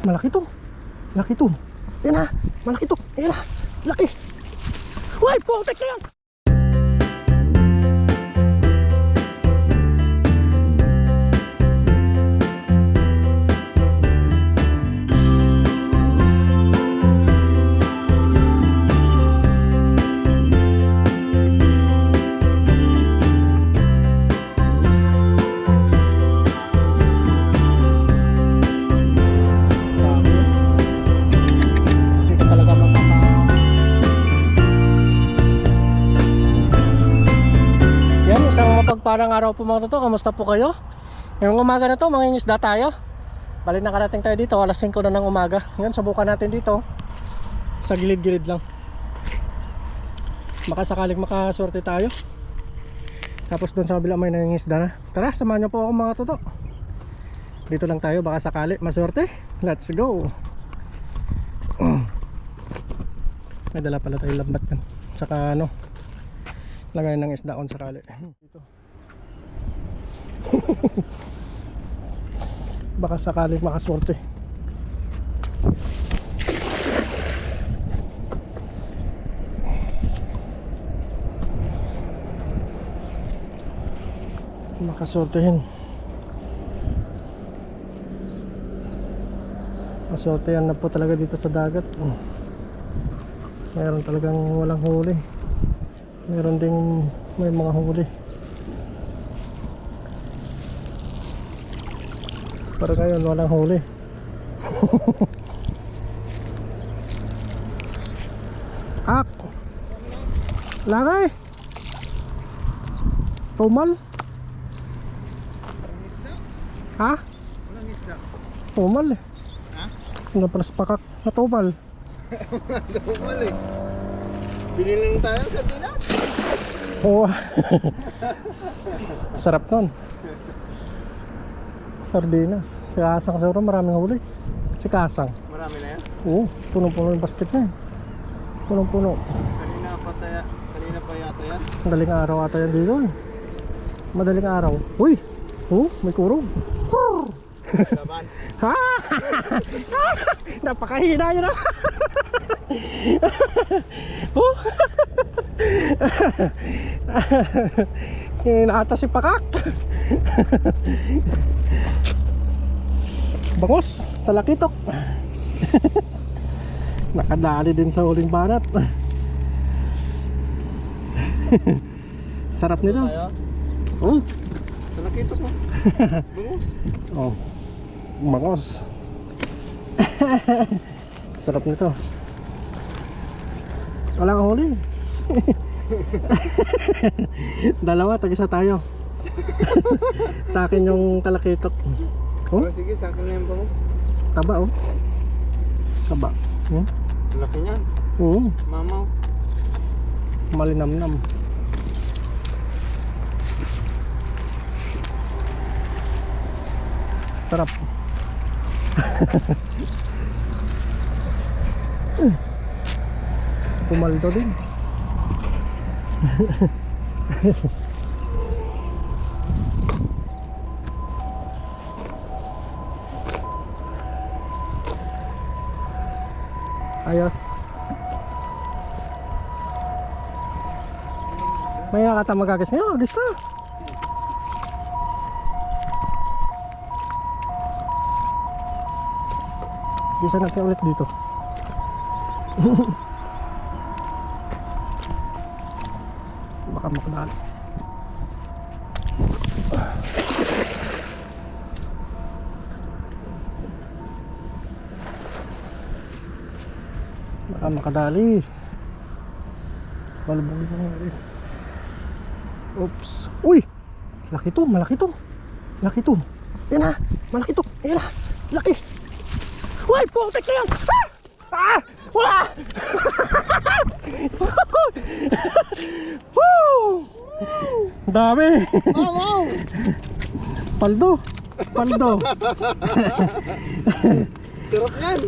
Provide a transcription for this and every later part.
malaki to. Laki to. Yan na, malaki to. Yan na, laki. Uy, putik na yan. Parang araw po mga toto, kamusta po kayo? Ngayong umaga na to, mangingisda tayo. Bali nakarating tayo dito, alas 5 na ng umaga. Ngayon subukan natin dito sa gilid-gilid lang. Baka sakaling makaswerte tayo. Tapos doon sa kabila may nangingisda na. Tara, samahan nyo po ako mga toto. Dito lang tayo, baka sakali maswerte. Let's go. May dala pala tayo lambat yan. Saka ano, lagay ng isda on sakali. Dito. Baka sakaling makaswerte. Makaswertehin. Maswertehan na po talaga dito sa dagat. Meron talagang walang huli. Meron ding may mga huli. Pero ngayon walang huli. Ak lagay tumal. Ha? Walang isda. Tumal eh. Ha? Hindi pala pakak na tumal. Tumal eh. Binilang tayo sa tinas. Oo. Sarap nun. Sardinas. Si Kasang siguro maraming huli. Si Kasang. Marami na yan? Oo. Punong-puno yung basket na eh. Punong-puno. Kanina pa yata yan? Madaling araw ata yan dito eh. Madaling araw. Uy! Oh, may kurong. Laban. Ha! Napakahina yun ah. Oh. Kinaata si Pakak. Bangos, talakitok. Nakadali din sa huling banat. Sarap nito. Oh, talakitok mo. Bangos. Oh, bangos. Sarap nito. Walang huli. Dalawa, tag-isa tayo. Sa akin yung talakitok. Oh? Sige, sa akin na yung bangos. Taba oh. Taba. Laki niyan. Oo. Mamaw. Malinamnam. Sarap. Pumaldo din. Ayos. May nakata magagas ngayon. Agis ka. Gisa natin ulit dito. Baka makadali. Baka makadali. Balubugin mo nga rin. Oops. Uy! Laki to, malaki to. Laki to. Yan na, malaki to. Yan na, laki. Uy, putik na yan. Ah! Wah! Woo! Dami. Wow! Paldo. Paldo. Sarap yan.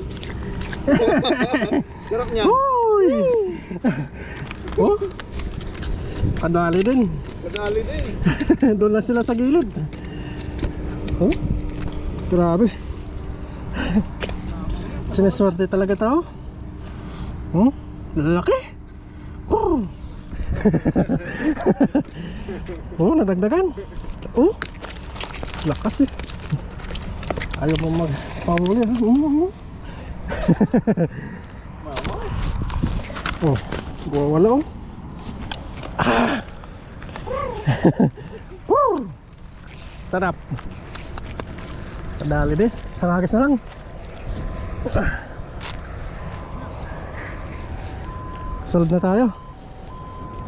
Sarap niyan. Uy! Oh? Kadali din. Kadali din. Doon na sila sa gilid. Oh? Grabe. Sineswerte talaga tao. Hmm? Lalaki. Oh. Oh, nadagdagan. Oh. Lakas eh. Ayaw mo magpahuli ha. Oh, wala oh. Ah. Woo! Sarap. Padali din. Isang agis na lang. Sunod na tayo.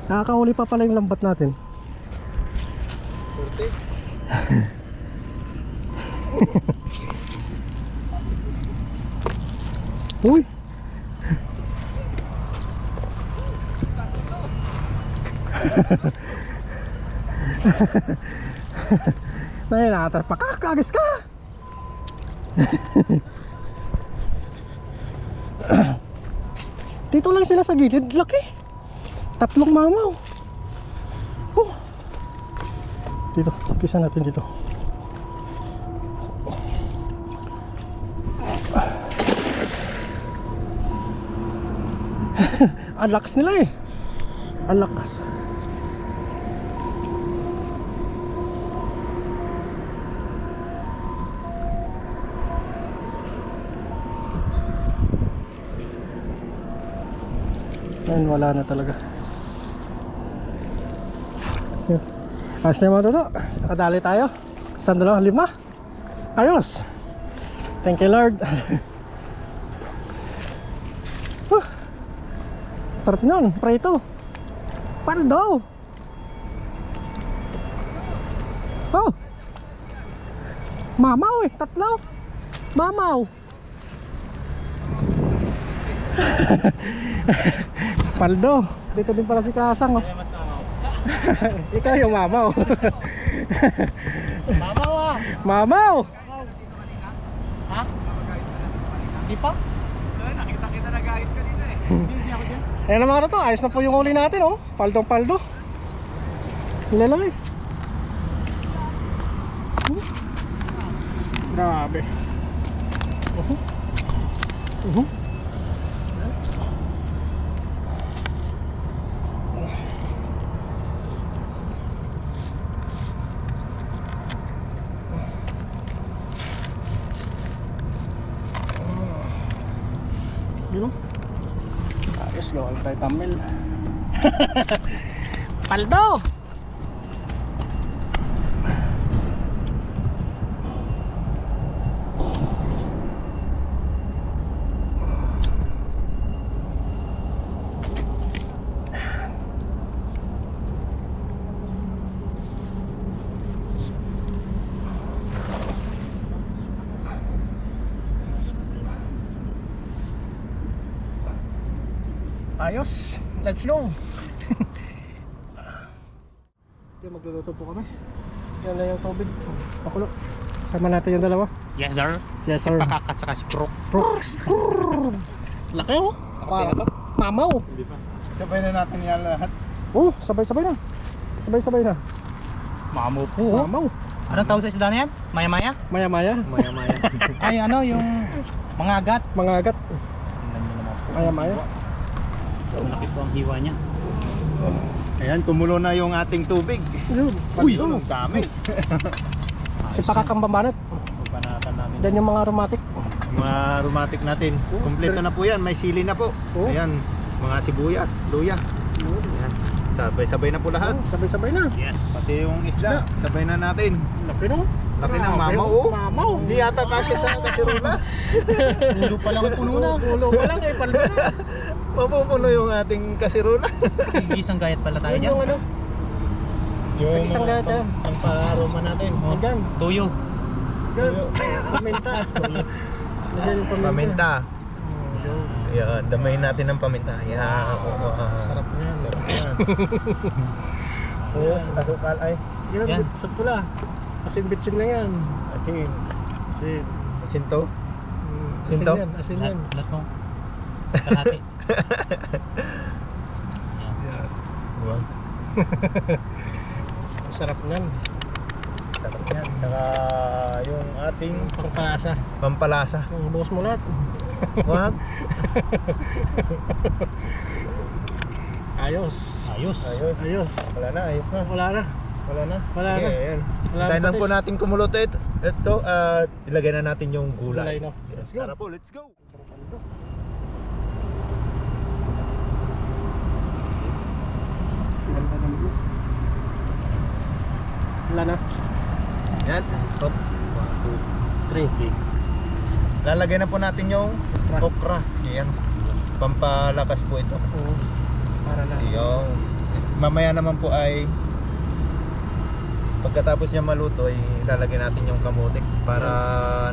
Nakakahuli pa pala yung lambat natin. Uy. Nainatas pa kakagis ka. Dito lang sila sa gilid, laki. Tatlong mamaw. Dito, kisa natin dito. Ang lakas nila eh. Ang lakas. Ayun, wala na talaga. Ayos na yung mga dodo. Nakadali tayo. 1, 2, 5. Ayos. Thank you Lord. Sarap nun, prito. Paldo. Oh. Mamaw eh, 3. Mamaw. Paldo. Dito din pala si Kasang oh. Ikaw yung mamaw. Mamaw ah. Mamaw. Ha? Di pa? Nakita kita na guys kanina eh. Hindi ako dyan. Ayan na mga to, ayos na po yung huli natin oh. Paldong paldo. Lalaki. Grabe. Yun o. Ayos, gawal tayo tamil. Paldo! Ayos, let's go. Okay, magluluto po kami. Yan na yung tubig. Pakulo. Sama natin yung dalawa. Yes sir. Yes sir. Pakakat saka si Brooke. Laki oh. Parang mamaw. Hindi pa. Sabay na natin yan lahat. Oh, sabay-sabay na. Sabay-sabay na. Mamaw po. Oo, mamaw. Anong tawag sa isda na yan? Maya-maya? Maya-maya. Maya-maya. Ay ano yung mga agat. Mga agat. Maya-maya. Malaki po ang hiwa niya. Ayan, kumulo na yung ating tubig. Yun. Uy, ang dami. Si pakakambambanat. Panatan namin. Dan yung mga aromatic. Mga aromatic natin. Kompleto na po yan. May sili na po. Oh. Ayan, mga sibuyas, luya. Ayan. Sabay-sabay na po lahat. Oh, sabay-sabay na. Yes. Pati yung isda, sabay na natin. Laki no? Laki ng mamaw oh. Mamaw. Hindi yata kasya sa kasirola. Ulo pa lang ang puno na. Ulo pa lang eh, paldo na. Mapupuno yung ating kasirola. Isang gayat pala tayo Yun dyan. yung ano. Yung Isang mga gata. Ang pa-aroma natin. Hanggang. Tuyo. Paminta. Lagyan yung Paminta. Ayan, damay natin ng paminta. Ayan. Sarap niyan. Sarap yan. Yes, asukal ay. Yan, Yan. sa pula. Asin bitsin na yan. Asin. Asin. Asin to. Asin Sinto? yan, asin yan. Lahat mo. Kalahati. Wow. Sarap niyan. Sarap yan. Saka yung ating Pangpalasa. pampalasa. Bukas mo lahat. Wag. Ayos. Ayos. Ayos. Wala na, ayos na. Wala na. Wala na. Wala Sige, na. ayan. Wala Hintayin na lang po patis. natin kumulo ito at ilagay na natin yung Gulay, gulay. no? Let's go. Tara po, let's go. Wala na. Yan. Hop. 3. Lalagay na po natin yung okra. Yan. Pampalakas po ito. Oo. Para na. Yung mamaya naman po ay pagkatapos niya maluto ay lalagay natin yung kamote para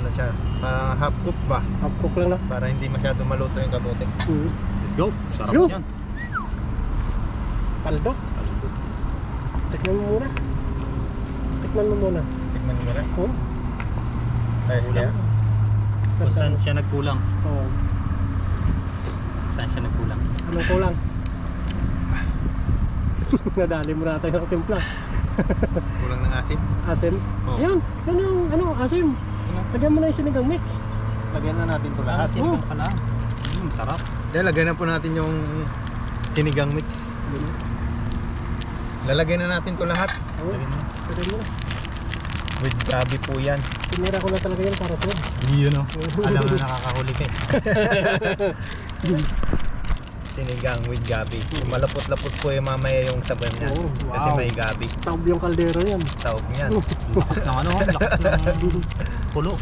ano siya, para half cook ba? Half cook lang na. Para hindi masyado maluto yung kamote. Let's go. Let's Sarap go. yan. Paldo. Tikman mo muna. Tikman mo muna. Tikman mo na. Oo. Ayos Kulang. kaya. Kung saan siya nagkulang. Oo. Saan siya nagkulang. Anong kulang? Nadali mo natin yung timpla. Kulang ng asim. Asim. Oo. Yan. Yan yung asim. Lagyan mo na yung sinigang mix. Lagyan na natin ito lahat. Asin lang pala. Sarap. Kaya lagyan na po natin yung sinigang mix. Lalagay na natin ito lahat. Oo. Lagyan mo na. With gabi po yan. Tinira ko na talaga yan para sa'yo. Yun o. Alam na nakakahuli ka eh. Sinigang with gabi. Malapot-lapot po yung mamaya yung sabaw niya. Oo, Kasi wow. may gabi. Taob yung kaldero yan. Taog niyan. Lakas ng ano, lakas ng pulo.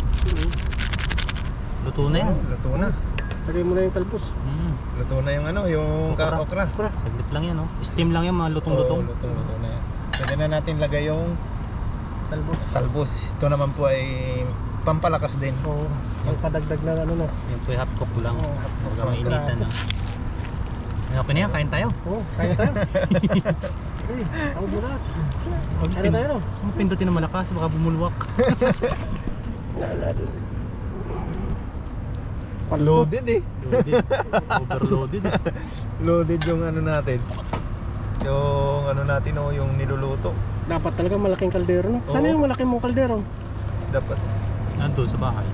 Luto na yan. Luto na. Lagay mo na yung talbos. Luto na yung ano, yung Okra. okra. Okra. Saglit lang yan, oh. Steam lang yan, mga Oo, lutong-lutong. luto na yan. Pwede na natin lagay yung Talbos. talbos. Ito naman po ay pampalakas din. Oo. Ang kadagdag na ano na. Yan po yung half cook lang. Oo. Huwag ka mainitan na. Okay na yan, kain tayo. Oo. Kaya tayo. Uy. Taob mo lahat. Kaya tayo no. Huwag pindutin na malakas, baka bumulwak. Loaded eh. Loaded. Overloaded. Loaded yung ano natin. Yung ano natin oh, yung niluluto. Dapat talaga malaking kaldero no. Sana Oo. yung malaking mong kaldero. Dapat Nandun sa bahay.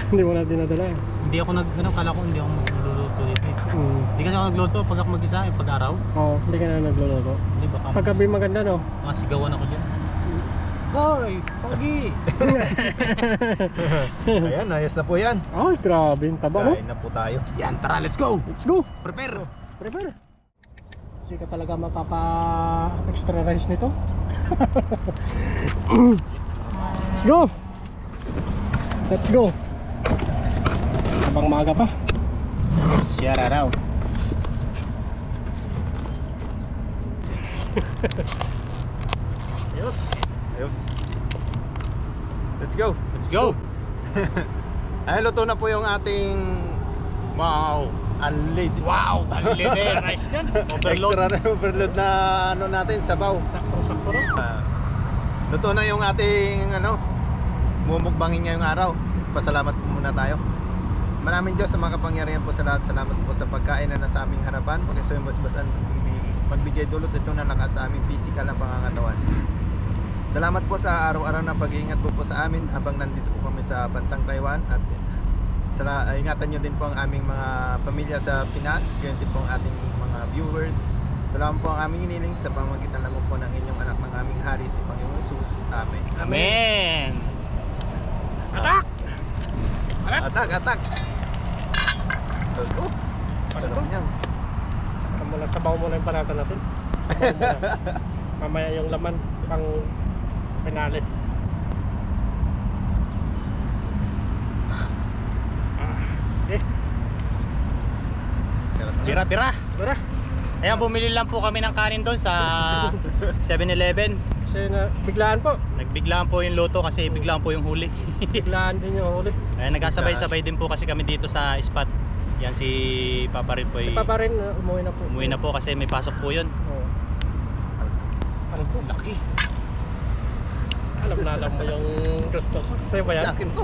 Hindi mo na dinadala eh. Hindi ako kala ko hindi ako magluluto dito eh. Mm. Hindi kasi ako nagluto pag ako mag-isa, eh, pag araw. Oo. Hindi ka na nagluluto. Hindi baka Paggabi maganda no. masigawan ako dyan. Hoy! Pogi! ayan, ayos na po yan. Ay, grabe yung taba no. Kain na po tayo. Yan, tara, let's go! Let's go. Prepare! Prepare. Hindi ka talaga mapapa-extra rice nito. Let's go. Let's go. Habang maaga pa. Share araw. Ayos. Ayos. Let's go. Let's go! Ay, luto na po yung ating wow, unleaded. Wow! Unlimited rice yan! Overload! Extra na overload na ano natin, sabaw. Saktong-sakto no. Luto na yung ating ano, mumukbangin ngayong araw. Pasalamat po muna tayo. Maraming Diyos sa mga kapangyarihan po sa lahat. Salamat po sa pagkain na nasa aming harapan. Pagkasumbasbasan, magbigay dulot ito na lakas sa aming physical na pangangatawan. Salamat po sa araw-araw na pag-iingat po sa amin habang nandito po kami sa bansang Taiwan. At ingatan nyo din po ang aming mga pamilya sa Pinas. Gayon din po ang ating mga viewers. Ito lang po ang aming hiniling sa pamamagitan lang po ng inyong anak ng aming hari, si Panginoon Jesus. Amen. Amen! Atak! Atak, atak! Oh, sarap niyan. Ito muna, sabaw muna yung panatan natin. Sabaw muna. Mamaya yung laman pang penale. Okay. Sarap niyan. Tira-tira! Tara. Ayan, bumili lang po kami ng kanin doon sa 7-Eleven. Kasi na, biglaan po. Nagbiglaan po yung loto kasi biglaan po yung huli. Biglaan din yung huli. Ayan, nagkasabay-sabay din po kasi kami dito sa spot. Yan si Papa rin po. Si Papa rin, umuwi na po. Umuwi na po kasi may pasok po yun. Oo. Alam ko. Laki. Alam na alam mo yung gusto ko. Sa'yo ba yan? Sa akin to.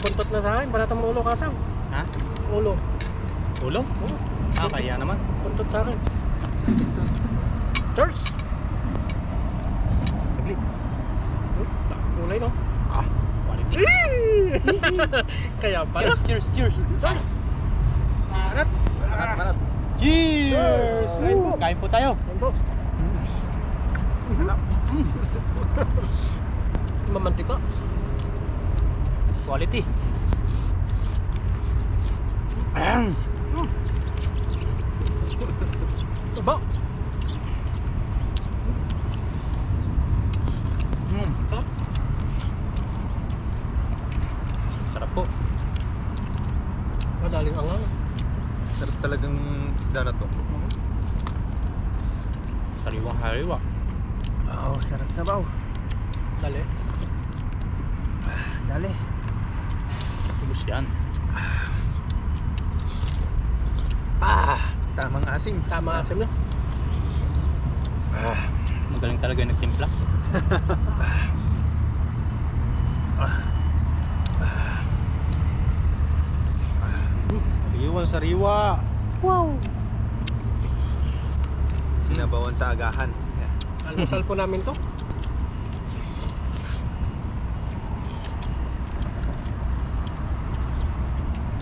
Puntot na sa akin. Banatan mo ulo kasam. Ha? Ulo. Ulo? Oo. Ah, kaya naman. Puntot sa akin. Cheers! Saglit. Gulay no? Ah, quality. Kaya pala. Cheers, cheers, cheers. Cheers! Arat! Marap. Cheers! Kain po. Kain po tayo. Yan po. Mamantika. Quality. Aba! Sarap. Sarap po. Madaling angang. Sarap talagang isda na to. Sariwang hariwa. Oh, sarap sabaw. Dali. Dali. Tulus yan. Tamang asim. Tama asim na. Magaling talaga yung nagtimpla. Sariwa, sariwa. Wow! Sinabawan sa agahan. Yan. Almusal po namin to.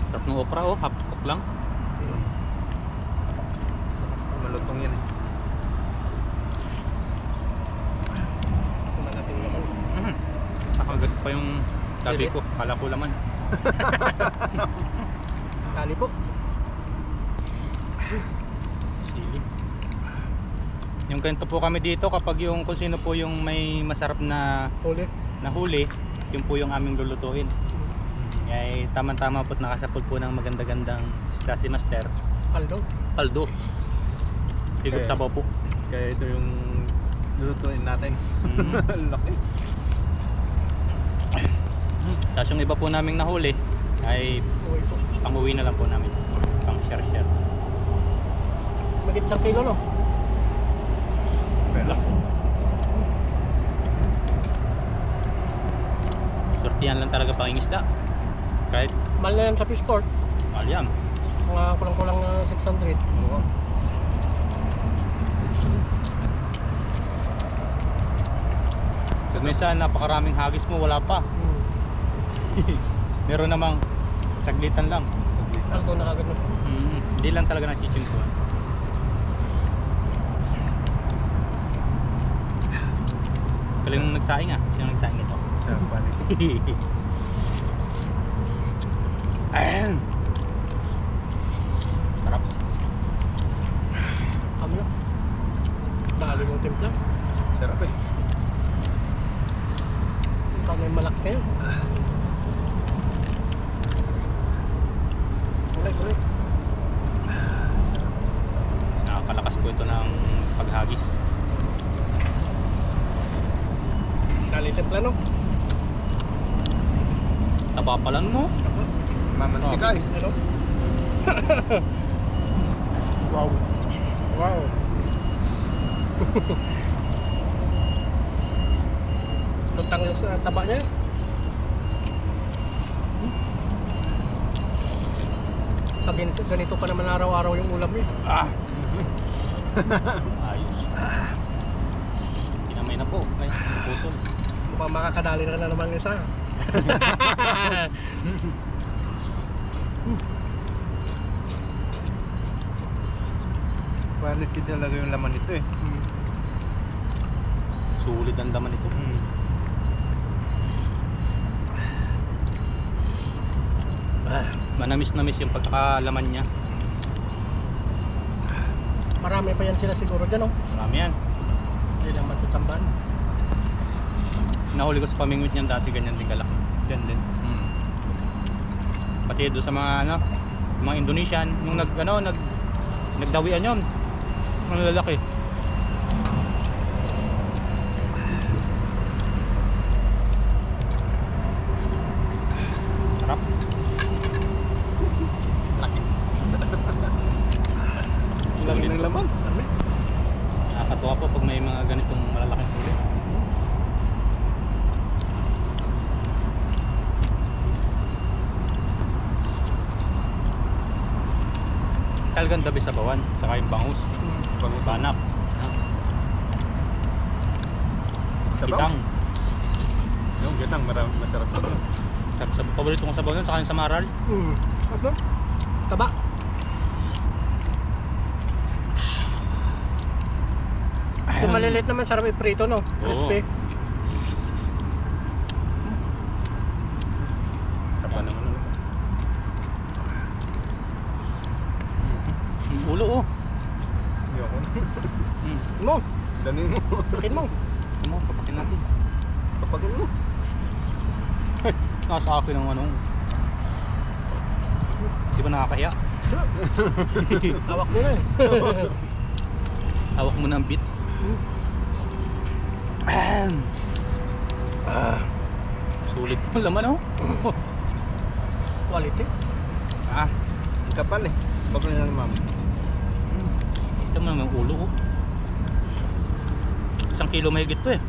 Sarap ng okra oh, half cook lang. Sarap. Malutong yan eh. Kumanating naman. Nakagat pa yung sabi Sili. ko, kala ko laman. Dali po. Sili. Yung ganito po kami dito kapag yung kung sino po yung may masarap na Huli. nahuli, yun po yung aming lulutuin. Ay tama-tama po't nakasapod po ng maganda-gandang isda si Master. Paldo. Paldo. Higop Okay. tabaw po. Kaya ito yung lulutuin natin. Laki. Tapos yung iba po naming nahuli ay Uwi po. pang-uwi na lang po namin. Pang-share-share. Magit 1 kilo no? Pero, Sortihan lang talaga pangingisda. Kahit Mahal na yan sa Fishport. mahal yan. Mga kulang-kulang na 600. oo. Pag minsan napakaraming hagis mo, wala pa. Meron namang saglitan lang. Paldo na agad no? Hindi lang talaga nachichimpuan. Galing nung nagsaing ah. Sino nagsaing ito? Siya, balik. Ayan. Sarap. Kami na. Dali yung timpla. Sarap eh. Kami malakas na yun. Ulit. Nakakalakas po ito ng paghagis. Dali timpla no? Taba pa lang mo. Mamantika eh. Ano? Wow. Wow. Lutang yung sa taba niya. Pag ganito pa naman araw-araw yung ulam niya. Ah. Ayos. Kinamay na po. Ay, putol. Mukhang makakadali na naman isa. Quality talaga yung laman nito eh. Sulit ang laman ito. Manamis-namis yung pagkakalaman niya. Marami pa yan sila siguro dyan, oh. Marami yan. Hindi naman sa tsambahan. Nahuli ko sa pamingwit niyan dati ganyan din kalaki. Yan din. Pati doon sa mga ano, mga Indonesian, yung nagdawian yun. Ang lalaki. Sarap. Laki ng laman. Nakakatuwa po pag may mga ganitong malalaking huli. Talagang dabi sa bawan, saka yung bangus, banap, Sabaw. kitang, Yung gitang masarap ito. sarap sa paborito kong sabaw nun, saka yung sa maral. Ano? Taba. Kung maliliit naman, sarap iprito, no? Crispy. Tapa naman. Yung ulo, oh. Hindi ako. Mo, Danin mo. pakin mo. Ito mo, papakin natin. Papakin mo. Nasa akin ang ano. Di ba nakakahiya? Hawak mo na eh. Hawak mo na ang bit. Sulit mo laman, oh. Quality. Ah, Ang kapal eh. Kapal na naman. ito mo naman yung ulo, oh. 1 kilo mahigit to, eh.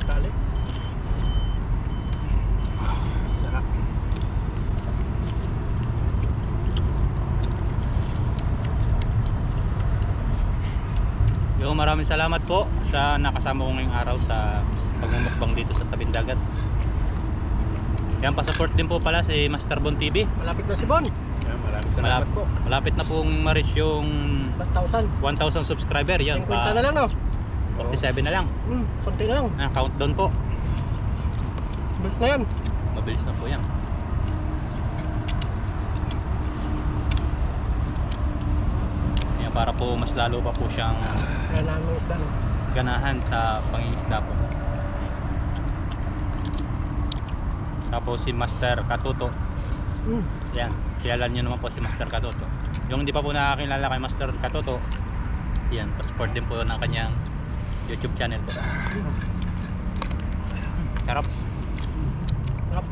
Dali. Sarap. Yo, maraming salamat po sa nakasama ko ngayong araw sa pagmumukbang dito sa tabing dagat. Yan, pa-support din po pala si Master Bon TV. Malapit na si Bon. Yan, maraming salamat po. Malapit na pong ma-reach yung 1,000. 1,000 subscriber. Yan, 50 na lang, no? 47 na lang. Konti na lang. Countdown po. Bus na yan. Mabilis na po yan. Yan, para po mas lalo pa po siyang Kaya namin isda, no? ganahan sa pangingisda po. Tapos si Master Katuto. Yan, kilala nyo naman po si Master Katuto. Yung hindi pa po nakakilala kay Master Katuto, yan, pa-support din po ng kanyang YouTube channel po. Sarap. Sarap.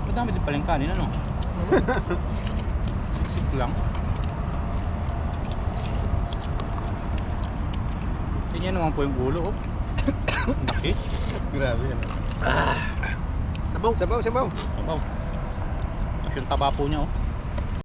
Madami din palang kanin, ano? Siksik lang. Tingnan naman po yung ulo, oh. Laki. Grabe yan. Sabaw. Sabaw, sabaw. Sabaw. Tapos yung taba po niya, oh.